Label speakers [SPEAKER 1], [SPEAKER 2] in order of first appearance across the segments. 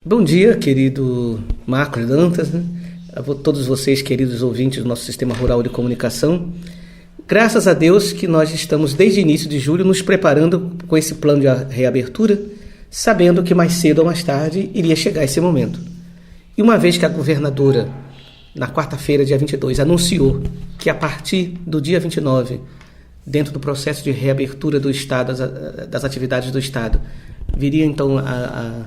[SPEAKER 1] Bom dia, querido Marcos Dantas, né? A todos vocês, queridos ouvintes do nosso Sistema Rural de Comunicação. Graças a Deus que nós estamos, desde o início de julho, nos preparando com esse plano de reabertura, sabendo que mais cedo ou mais tarde iria chegar esse momento. E uma vez que a governadora, na quarta-feira, dia 22, anunciou que a partir do dia 29, dentro do processo de reabertura do Estado, das atividades do Estado, viria então a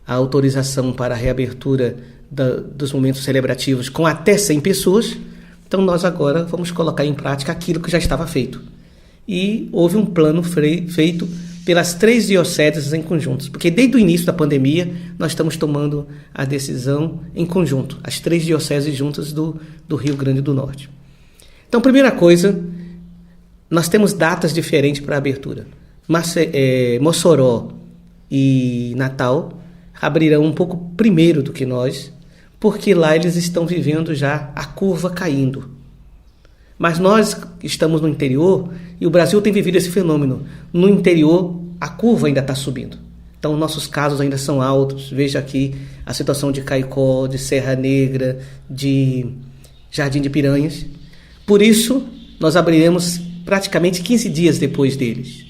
[SPEAKER 1] autorização para a reabertura dos momentos celebrativos com até 100 pessoas, então nós agora vamos colocar em prática aquilo que já estava feito. E houve um plano feito pelas 3 dioceses em conjunto, porque desde o início da pandemia nós estamos tomando a decisão em conjunto, as 3 dioceses juntas do Rio Grande do Norte. Então, primeira coisa, nós temos datas diferentes para a abertura. Mossoró e Natal abrirão um pouco primeiro do que nós, porque lá eles estão vivendo já a curva caindo. Mas nós estamos no interior e o Brasil tem vivido esse fenômeno. No interior, a curva ainda está subindo. Então, nossos casos ainda são altos. Veja aqui a situação de Caicó, de Serra Negra, de Jardim de Piranhas. Por isso, nós abriremos praticamente 15 dias depois deles,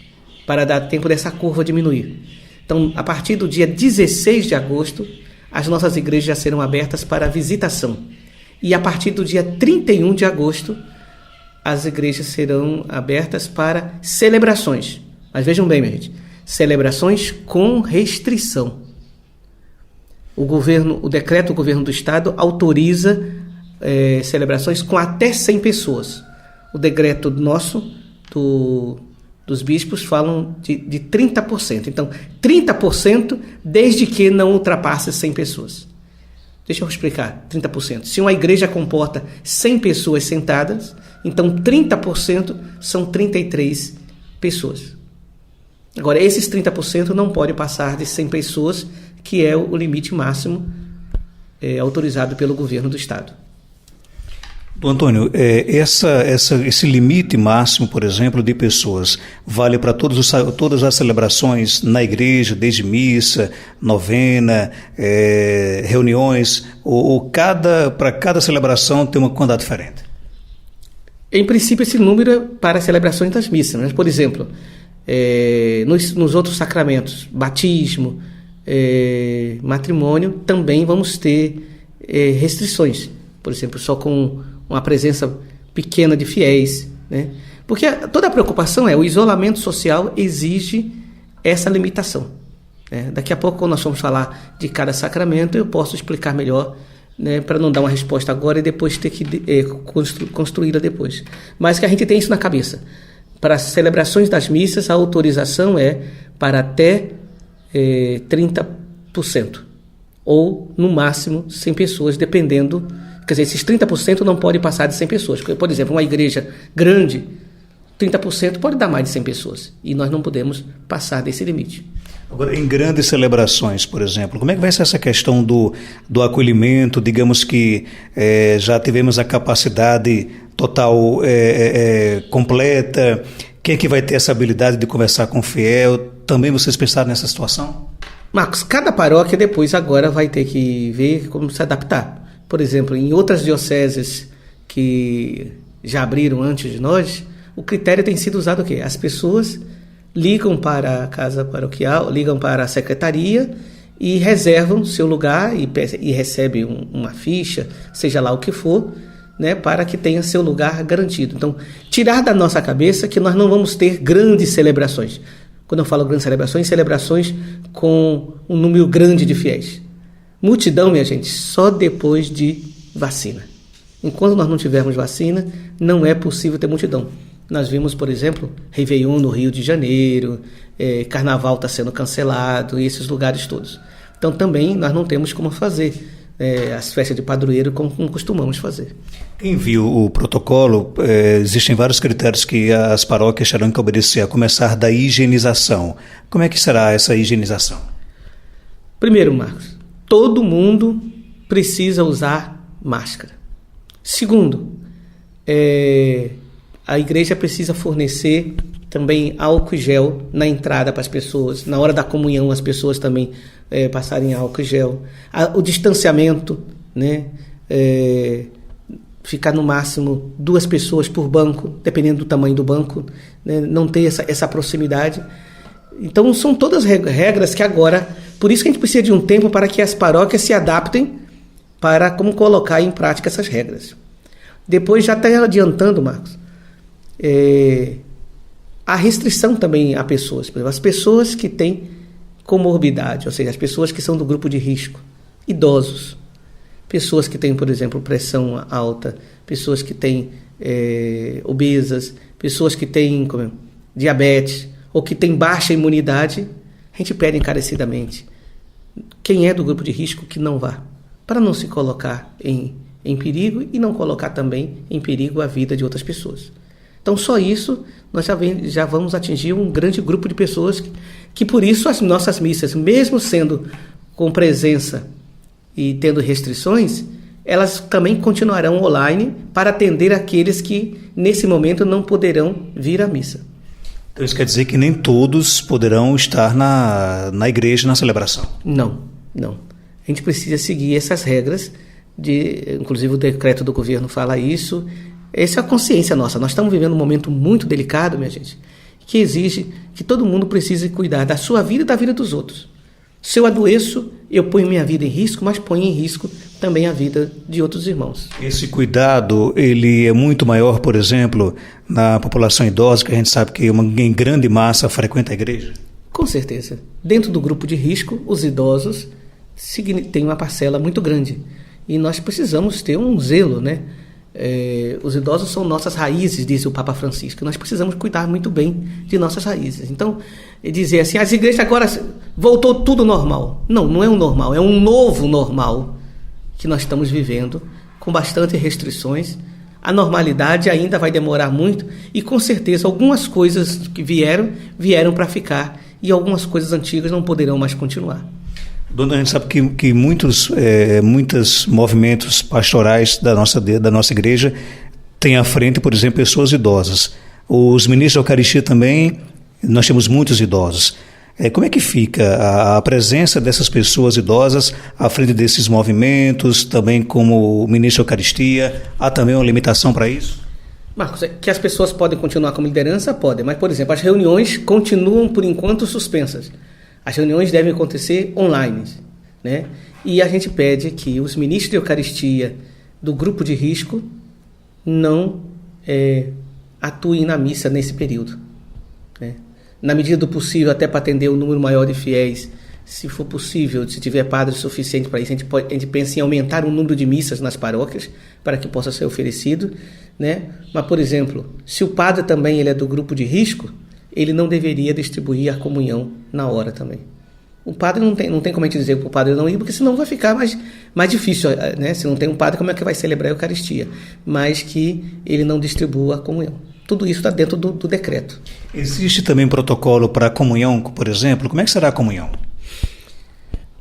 [SPEAKER 1] para dar tempo dessa curva diminuir. Então, a partir do dia 16 de agosto, as nossas igrejas já serão abertas para visitação. E a partir do dia 31 de agosto, as igrejas serão abertas para celebrações. Mas vejam bem, minha gente, celebrações com restrição. O decreto do governo do Estado autoriza celebrações com até 100 pessoas. O decreto nosso, dos bispos, falam de 30%. Então, 30% desde que não ultrapasse 100 pessoas. Deixa eu explicar, 30%. Se uma igreja comporta 100 pessoas sentadas, então 30% são 33 pessoas. Agora, esses 30% não podem passar de 100 pessoas, que é o limite máximo autorizado pelo governo do Estado.
[SPEAKER 2] Antônio, esse limite máximo, por exemplo, de pessoas, vale para todas as celebrações na igreja, desde missa, novena, reuniões, ou para cada celebração tem uma quantidade diferente?
[SPEAKER 1] Em princípio, esse número é para as celebrações das missas. Mas, por exemplo, nos outros sacramentos, batismo, matrimônio, também vamos ter restrições. Por exemplo, só com uma presença pequena de fiéis, né? Porque toda a preocupação o isolamento social exige essa limitação, né? Daqui a pouco, quando nós formos falar de cada sacramento, eu posso explicar melhor, né, para não dar uma resposta agora e depois ter que construí-la depois. Mas que a gente tem isso na cabeça. Para as celebrações das missas, a autorização é para até 30%, ou no máximo 100 pessoas, dependendo. Quer dizer, esses 30% não pode passar de 100 pessoas. Por exemplo, uma igreja grande, 30% pode dar mais de 100 pessoas. E nós não podemos passar desse limite.
[SPEAKER 2] Agora, em grandes celebrações, por exemplo, como é que vai ser essa questão do acolhimento? Digamos que já tivemos a capacidade total completa. Quem é que vai ter essa habilidade de conversar com o fiel? Também vocês pensaram nessa situação?
[SPEAKER 1] Marcos, cada paróquia depois agora vai ter que ver como se adaptar. Por exemplo, em outras dioceses que já abriram antes de nós, o critério tem sido usado o quê? As pessoas ligam para a casa paroquial, ligam para a secretaria e reservam seu lugar e recebem uma ficha, seja lá o que for, né, para que tenha seu lugar garantido. Então, tirar da nossa cabeça que nós não vamos ter grandes celebrações. Quando eu falo grandes celebrações com um número grande de fiéis. Multidão, minha gente, só depois de vacina. Enquanto nós não tivermos vacina, não é possível ter multidão. Nós vimos, por exemplo, Réveillon no Rio de Janeiro, Carnaval está sendo cancelado, e esses lugares todos. Então também nós não temos como fazer as festas de padroeiro como costumamos fazer.
[SPEAKER 2] Quem viu o protocolo, existem vários critérios que as paróquias terão que obedecer, a começar da higienização. Como é que será essa higienização?
[SPEAKER 1] Primeiro, Marcos, todo mundo precisa usar máscara. Segundo, a igreja precisa fornecer também álcool e gel na entrada para as pessoas, na hora da comunhão as pessoas também passarem álcool e gel, o distanciamento, né? Ficar no máximo 2 pessoas por banco, dependendo do tamanho do banco, né? Não ter essa proximidade. Então são todas regras que agora, por isso que a gente precisa de um tempo para que as paróquias se adaptem para como colocar em prática essas regras. Depois, já até adiantando, Marcos, a restrição também a pessoas, por exemplo, as pessoas que têm comorbidade, ou seja, as pessoas que são do grupo de risco, idosos, pessoas que têm, por exemplo, pressão alta, pessoas que têm obesas, pessoas que têm diabetes ou que têm baixa imunidade, a gente pede encarecidamente quem é do grupo de risco que não vá, para não se colocar em perigo e não colocar também em perigo a vida de outras pessoas. Então, só isso, nós já vamos atingir um grande grupo de pessoas que por isso as nossas missas, mesmo sendo com presença e tendo restrições, elas também continuarão online para atender aqueles que, nesse momento, não poderão vir à missa.
[SPEAKER 2] Então, isso quer dizer que nem todos poderão estar na igreja, na celebração?
[SPEAKER 1] Não. A gente precisa seguir essas regras, inclusive o decreto do governo fala isso. Essa é a consciência nossa. Nós estamos vivendo um momento muito delicado, minha gente, que exige que todo mundo precise cuidar da sua vida e da vida dos outros. Se eu adoeço, eu ponho minha vida em risco, mas ponho em risco também a vida de outros irmãos.
[SPEAKER 2] Esse cuidado, ele é muito maior, por exemplo, na população idosa, que a gente sabe que em grande massa frequenta a igreja?
[SPEAKER 1] Com certeza. Dentro do grupo de risco, os idosos têm uma parcela muito grande. E nós precisamos ter um zelo, né? Os idosos são nossas raízes, disse o Papa Francisco. Nós precisamos cuidar muito bem de nossas raízes. Então, dizer assim, as igrejas agora voltou tudo normal. Não é um normal, é um novo normal que nós estamos vivendo, com bastante restrições. A normalidade ainda vai demorar muito e, com certeza, algumas coisas que vieram para ficar e algumas coisas antigas não poderão mais continuar.
[SPEAKER 2] Dona, a gente sabe que muitos movimentos pastorais da nossa igreja têm à frente, por exemplo, pessoas idosas. Os ministros da Eucaristia também, nós temos muitos idosos. Como é que fica a presença dessas pessoas idosas à frente desses movimentos, também como ministro da Eucaristia? Há também uma limitação para isso?
[SPEAKER 1] Marcos, que as pessoas podem continuar como liderança? Podem, mas, por exemplo, as reuniões continuam, por enquanto, suspensas. As reuniões devem acontecer online, né? E a gente pede que os ministros de Eucaristia do grupo de risco não atuem na missa nesse período, né? Na medida do possível, até para atender um número maior de fiéis, se for possível, se tiver padre suficiente para isso, a gente pensa em aumentar o número de missas nas paróquias para que possa ser oferecido, né? Mas, por exemplo, se o padre também ele é do grupo de risco, ele não deveria distribuir a comunhão na hora também. O padre não tem como a gente dizer para o padre não ir, porque senão vai ficar mais difícil, né? Se não tem um padre, como é que vai celebrar a Eucaristia? Mas que ele não distribua a comunhão. Tudo isso está dentro do decreto.
[SPEAKER 2] Existe também protocolo para a comunhão, por exemplo? Como é que será a comunhão?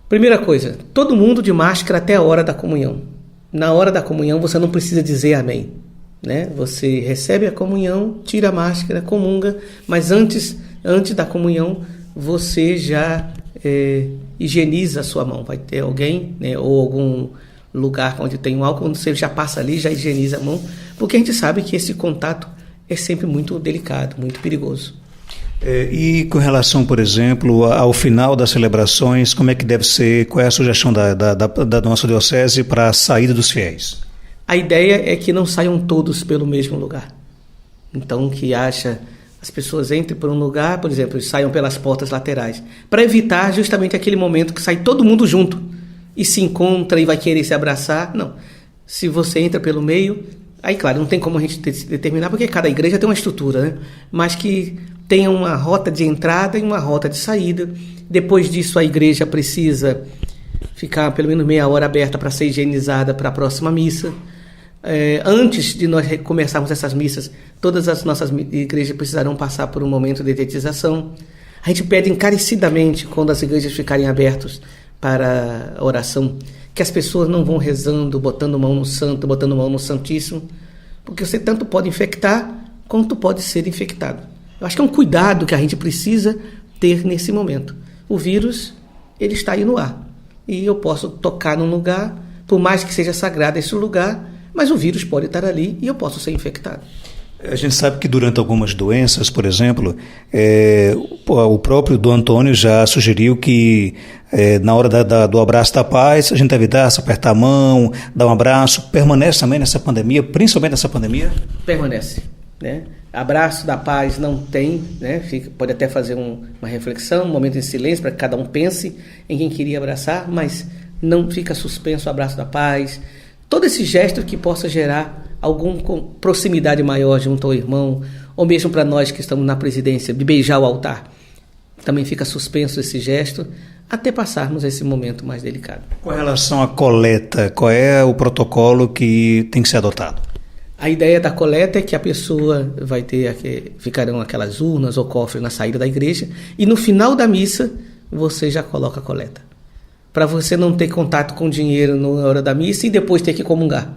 [SPEAKER 1] Primeira coisa, todo mundo de máscara até a hora da comunhão. Na hora da comunhão você não precisa dizer amém, né? Você recebe a comunhão, tira a máscara, comunga, mas antes da comunhão você já higieniza a sua mão. Vai ter alguém, né, ou algum lugar onde tem um álcool, quando você já passa ali, já higieniza a mão, porque a gente sabe que esse contato é sempre muito delicado, muito perigoso.
[SPEAKER 2] E com relação, por exemplo, ao final das celebrações, como é que deve ser, qual é a sugestão da nossa diocese para a saída dos fiéis?
[SPEAKER 1] A ideia é que não saiam todos pelo mesmo lugar. Então, que as pessoas entrem por um lugar, por exemplo, e saiam pelas portas laterais, para evitar justamente aquele momento que sai todo mundo junto e se encontra e vai querer se abraçar. Não. Se você entra pelo meio, aí, claro, não tem como a gente determinar, porque cada igreja tem uma estrutura, né? Mas que tenha uma rota de entrada e uma rota de saída. Depois disso, a igreja precisa ficar pelo menos meia hora aberta para ser higienizada para a próxima missa. Antes de nós começarmos essas missas, todas as nossas igrejas precisarão passar por um momento de detetização. A gente pede encarecidamente, quando as igrejas ficarem abertas para a oração, que as pessoas não vão rezando, botando mão no santo, botando mão no santíssimo, porque você tanto pode infectar, quanto pode ser infectado. Eu acho que é um cuidado que a gente precisa ter nesse momento. O vírus, ele está aí no ar. E eu posso tocar num lugar, por mais que seja sagrado esse lugar, mas o vírus pode estar ali e eu posso ser infectado.
[SPEAKER 2] A gente sabe que durante algumas doenças, por exemplo, o próprio Dom Antônio já sugeriu que na hora do abraço da paz, a gente deve dar, se apertar a mão, dar um abraço. Permanece também nessa pandemia, principalmente nessa pandemia?
[SPEAKER 1] Permanece, né? Abraço da paz não tem, né? Pode até fazer uma reflexão, um momento em silêncio para que cada um pense em quem queria abraçar, mas não fica suspenso o abraço da paz. Todo esse gesto que possa gerar alguma proximidade maior junto ao irmão, ou mesmo para nós que estamos na presidência, de beijar o altar. Também fica suspenso esse gesto até passarmos esse momento mais delicado.
[SPEAKER 2] Com relação à coleta, qual é o protocolo que tem que ser adotado?
[SPEAKER 1] A ideia da coleta é que a pessoa vai ter, ficarão aquelas urnas ou cofres na saída da igreja, e no final da missa você já coloca a coleta. Para você não ter contato com o dinheiro na hora da missa e depois ter que comungar.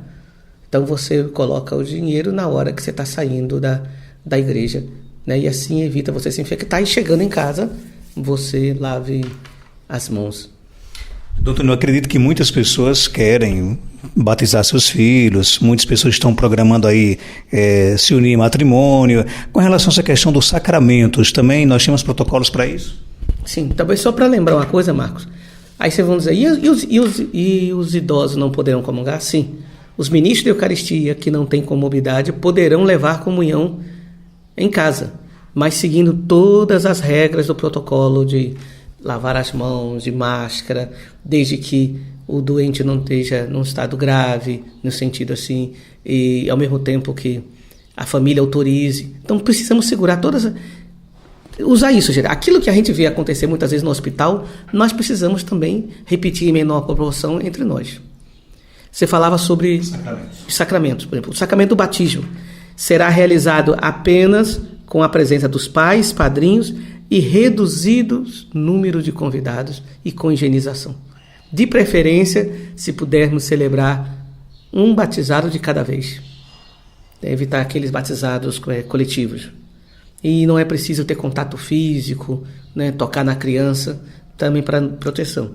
[SPEAKER 1] Então você coloca o dinheiro na hora que você está saindo da igreja, né? E assim evita você se infectar, e chegando em casa você lave as mãos.
[SPEAKER 2] Doutor, eu acredito que muitas pessoas querem batizar seus filhos, muitas pessoas estão programando aí se unir em matrimônio. Com relação a essa questão dos sacramentos, também nós temos protocolos para isso?
[SPEAKER 1] Sim, talvez só para lembrar uma coisa, Marcos. Aí vocês vão dizer, e os idosos não poderão comungar? Sim. Os ministros de Eucaristia que não têm comorbidade poderão levar comunhão em casa, mas seguindo todas as regras do protocolo de lavar as mãos, de máscara, desde que o doente não esteja num estado grave, no sentido assim, e ao mesmo tempo que a família autorize. Então precisamos segurar usar isso, gente. Aquilo que a gente vê acontecer muitas vezes no hospital, nós precisamos também repetir em menor proporção entre nós. Você falava sobre sacramentos, por exemplo. O sacramento do batismo será realizado apenas com a presença dos pais, padrinhos e reduzidos número de convidados e com higienização. De preferência, se pudermos celebrar um batizado de cada vez. Evitar aqueles batizados coletivos. E não é preciso ter contato físico, né, tocar na criança, também para proteção.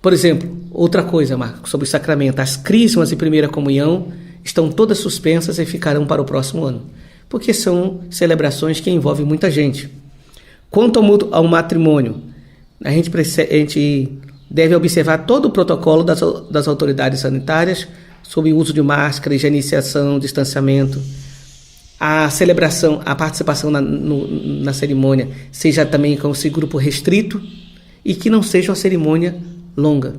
[SPEAKER 1] Por exemplo, outra coisa, Marcos, sobre o sacramento. As crismas e primeira comunhão estão todas suspensas e ficarão para o próximo ano, porque são celebrações que envolvem muita gente. Quanto ao matrimônio, a gente deve observar todo o protocolo das autoridades sanitárias sobre o uso de máscara, higienização, distanciamento. A celebração, a participação na cerimônia seja também com esse grupo restrito e que não seja uma cerimônia longa.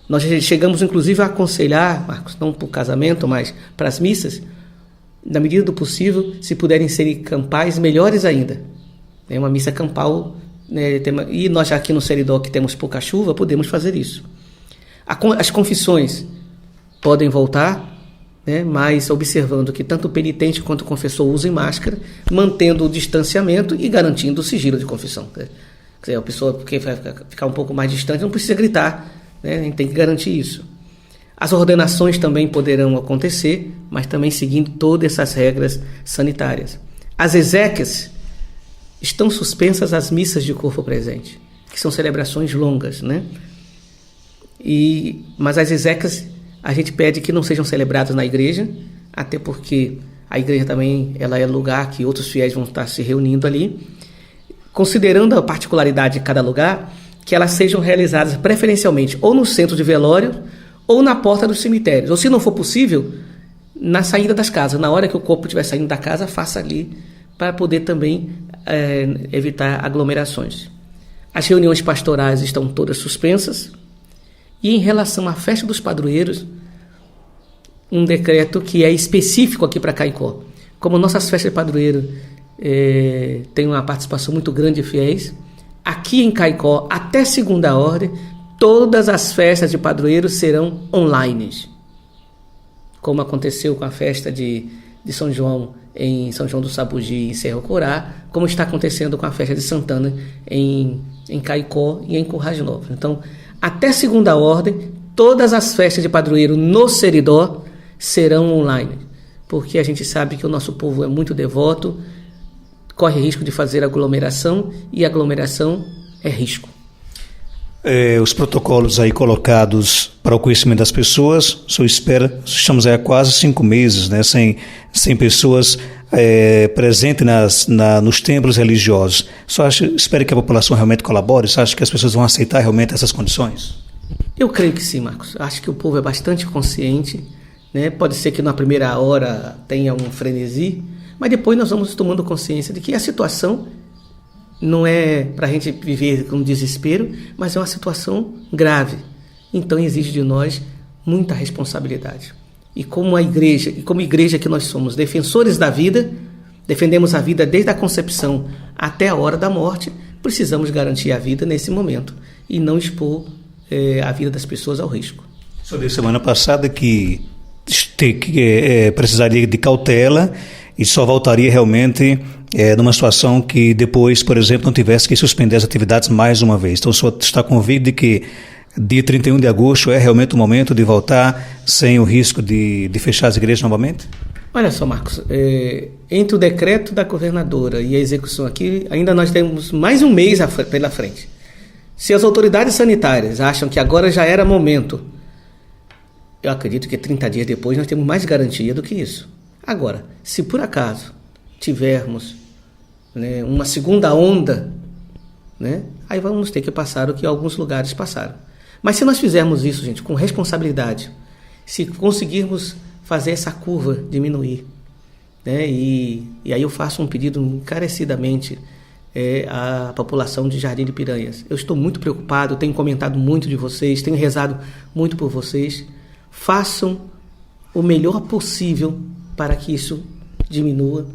[SPEAKER 1] Nós chegamos inclusive a aconselhar, Marcos, não para o casamento, mas para as missas, na medida do possível, se puderem ser campais, melhores ainda. É uma missa campal, né, e nós aqui no Seridó, que temos pouca chuva, podemos fazer isso. As confissões podem voltar, né, mas observando que tanto o penitente quanto o confessor usem máscara, mantendo o distanciamento e garantindo o sigilo de confissão. Quer dizer, a pessoa que vai ficar um pouco mais distante não precisa gritar, né, a gente tem que garantir isso. As ordenações também poderão acontecer, mas também seguindo todas essas regras sanitárias. As exéquias estão suspensas as missas de corpo presente, que são celebrações longas, né? Mas as exéquias a gente pede que não sejam celebradas na igreja, até porque a igreja também ela é lugar que outros fiéis vão estar se reunindo ali, considerando a particularidade de cada lugar, que elas sejam realizadas preferencialmente ou no centro de velório ou na porta dos cemitérios, ou se não for possível, na saída das casas, na hora que o corpo estiver saindo da casa, faça ali, para poder também evitar aglomerações. As reuniões pastorais estão todas suspensas, e em relação à festa dos padroeiros, um decreto que é específico aqui para Caicó. Como nossas festas de padroeiro têm uma participação muito grande de fiéis, aqui em Caicó, até segunda ordem, todas as festas de padroeiro serão online, como aconteceu com a festa de São João em São João do Sabugi e Cerro Corá, como está acontecendo com a festa de Santana em Caicó e em Currais Novos. Então, até segunda ordem, todas as festas de padroeiro no Seridó serão online, porque a gente sabe que o nosso povo é muito devoto, corre risco de fazer aglomeração, e aglomeração é risco.
[SPEAKER 2] Os protocolos aí colocados para o conhecimento das pessoas, o senhor espera, estamos aí há quase 5 meses, né, sem pessoas presentes nos templos religiosos. Espera que a população realmente colabore? Você acha que as pessoas vão aceitar realmente essas condições?
[SPEAKER 1] Eu creio que sim, Marcos. Acho que o povo é bastante consciente, né? Pode ser que na primeira hora tenha um frenesi, mas depois nós vamos tomando consciência de que a situação não é para a gente viver com desespero, mas é uma situação grave. Então exige de nós muita responsabilidade. E como igreja que nós somos defensores da vida, defendemos a vida desde a concepção até a hora da morte, precisamos garantir a vida nesse momento e não expor a vida das pessoas ao risco.
[SPEAKER 2] Sobre semana passada que precisaria de cautela e só voltaria realmente numa situação que depois, por exemplo, não tivesse que suspender as atividades mais uma vez. Então, o senhor está convicto de que dia 31 de agosto é realmente o momento de voltar sem o risco de fechar as igrejas novamente?
[SPEAKER 1] Olha só, Marcos, entre o decreto da governadora e a execução aqui, ainda nós temos mais um mês pela frente. Se as autoridades sanitárias acham que agora já era momento, eu acredito que 30 dias depois nós temos mais garantia do que isso. Agora, se por acaso tivermos, né, uma segunda onda, né, aí vamos ter que passar o que alguns lugares passaram. Mas se nós fizermos isso, gente, com responsabilidade, se conseguirmos fazer essa curva diminuir, né, e aí eu faço um pedido encarecidamente à população de Jardim de Piranhas. Eu estou muito preocupado, tenho comentado muito de vocês, tenho rezado muito por vocês. Façam o melhor possível para que isso diminua,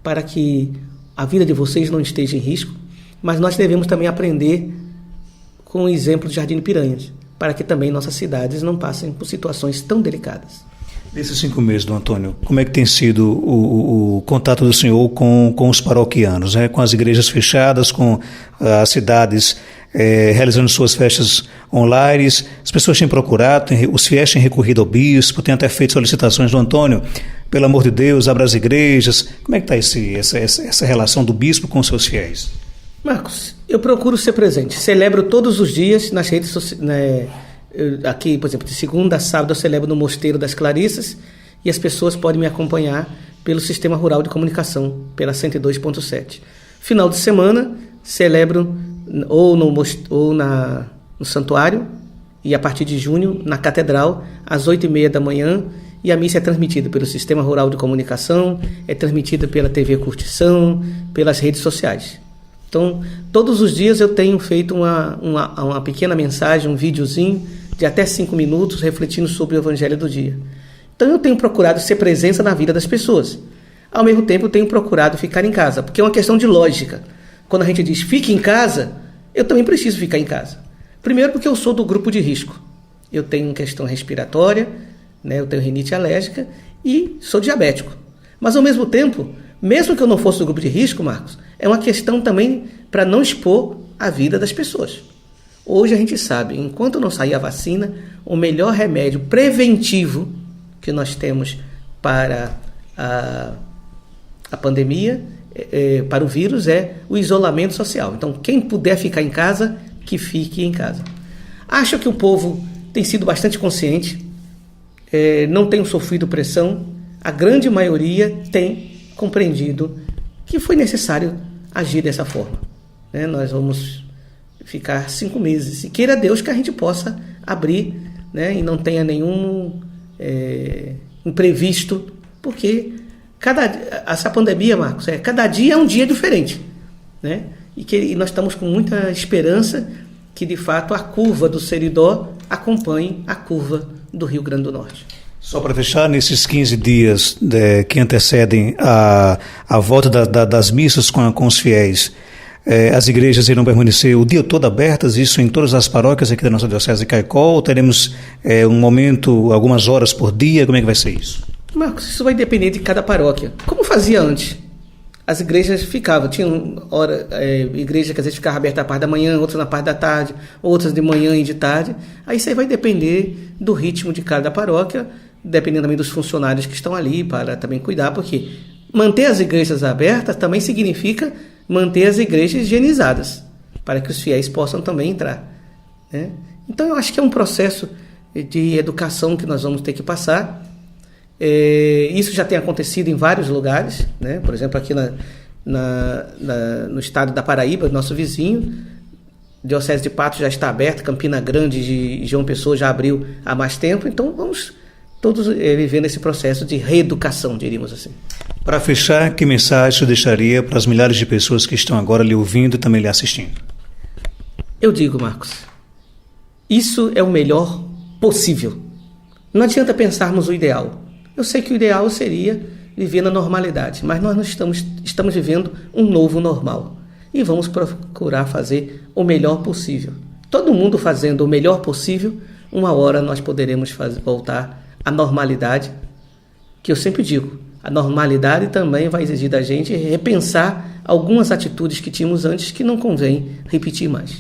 [SPEAKER 1] para que a vida de vocês não esteja em risco, mas nós devemos também aprender com o exemplo de Jardim de Piranhas, para que também nossas cidades não passem por situações tão delicadas.
[SPEAKER 2] Nesses 5 meses, Dom Antônio, como é que tem sido o contato do senhor com os paroquianos, né? Com as igrejas fechadas, com as cidades realizando suas festas online? As pessoas têm procurado, os fiéis têm recorrido ao bispo, têm até feito solicitações. Dom Antônio, pelo amor de Deus, abra as igrejas. Como é que está essa relação do bispo com os seus fiéis?
[SPEAKER 1] Marcos, eu procuro ser presente. Celebro todos os dias nas redes sociais. Aqui, por exemplo, de segunda a sábado eu celebro no Mosteiro das Clarissas e as pessoas podem me acompanhar pelo Sistema Rural de Comunicação, pela 102.7. Final de semana, celebro ou no Santuário e a partir de junho na Catedral, às 8h30 da manhã, e a missa é transmitida pelo Sistema Rural de Comunicação, é transmitida pela TV Curtição, pelas redes sociais. Então, todos os dias eu tenho feito uma pequena mensagem, um videozinho de até 5 minutos, refletindo sobre o Evangelho do dia. Então, eu tenho procurado ser presença na vida das pessoas. Ao mesmo tempo, eu tenho procurado ficar em casa, porque é uma questão de lógica. Quando a gente diz fique em casa, eu também preciso ficar em casa. Primeiro porque eu sou do grupo de risco. Eu tenho questão respiratória, né, eu tenho rinite alérgica e sou diabético. Mas, ao mesmo tempo, mesmo que eu não fosse do grupo de risco, Marcos, é uma questão também para não expor a vida das pessoas. Hoje a gente sabe, enquanto não sair a vacina, o melhor remédio preventivo que nós temos para a pandemia, para o vírus, é o isolamento social. Então, quem puder ficar em casa, que fique em casa. Acho que o povo tem sido bastante consciente, não tem sofrido pressão, a grande maioria tem compreendido que foi necessário agir dessa forma. Né? Nós vamos ficar 5 meses, e queira Deus que a gente possa abrir, né, e não tenha nenhum imprevisto, porque essa pandemia, Marcos, cada dia é um dia diferente, né? E nós estamos com muita esperança que, de fato, a curva do Seridó acompanhe a curva do Rio Grande do Norte.
[SPEAKER 2] Só para fechar, nesses 15 dias que antecedem a volta das missas com os fiéis, as igrejas irão permanecer o dia todo abertas, isso em todas as paróquias aqui da nossa Diocese de Caicó, ou teremos um momento, algumas horas por dia? Como é que vai ser isso?
[SPEAKER 1] Marcos, isso vai depender de cada paróquia. Como fazia antes? As igrejas ficavam, tinham igreja que às vezes ficava aberta na parte da manhã, outras na parte da tarde, outras de manhã e de tarde. Aí isso aí vai depender do ritmo de cada paróquia, dependendo também dos funcionários que estão ali para também cuidar, porque Manter as igrejas abertas também significa manter as igrejas higienizadas, para que os fiéis possam também entrar, né? Então eu acho que é um processo de educação que nós vamos ter que passar. Isso já tem acontecido em vários lugares, né? Por exemplo, aqui no estado da Paraíba, nosso vizinho, Diocese de Patos já está aberta, Campina Grande de João Pessoa já abriu há mais tempo, então vamos todos viver nesse processo de reeducação, diríamos assim.
[SPEAKER 2] Para fechar, que mensagem você deixaria para as milhares de pessoas que estão agora lhe ouvindo e também lhe assistindo?
[SPEAKER 1] Eu digo, Marcos, isso é o melhor possível. Não adianta pensarmos o ideal. Eu sei que o ideal seria viver na normalidade, mas nós não estamos vivendo um novo normal. E vamos procurar fazer o melhor possível. Todo mundo fazendo o melhor possível, uma hora nós poderemos voltar à normalidade, que eu sempre digo, a normalidade também vai exigir da gente repensar algumas atitudes que tínhamos antes que não convém repetir mais.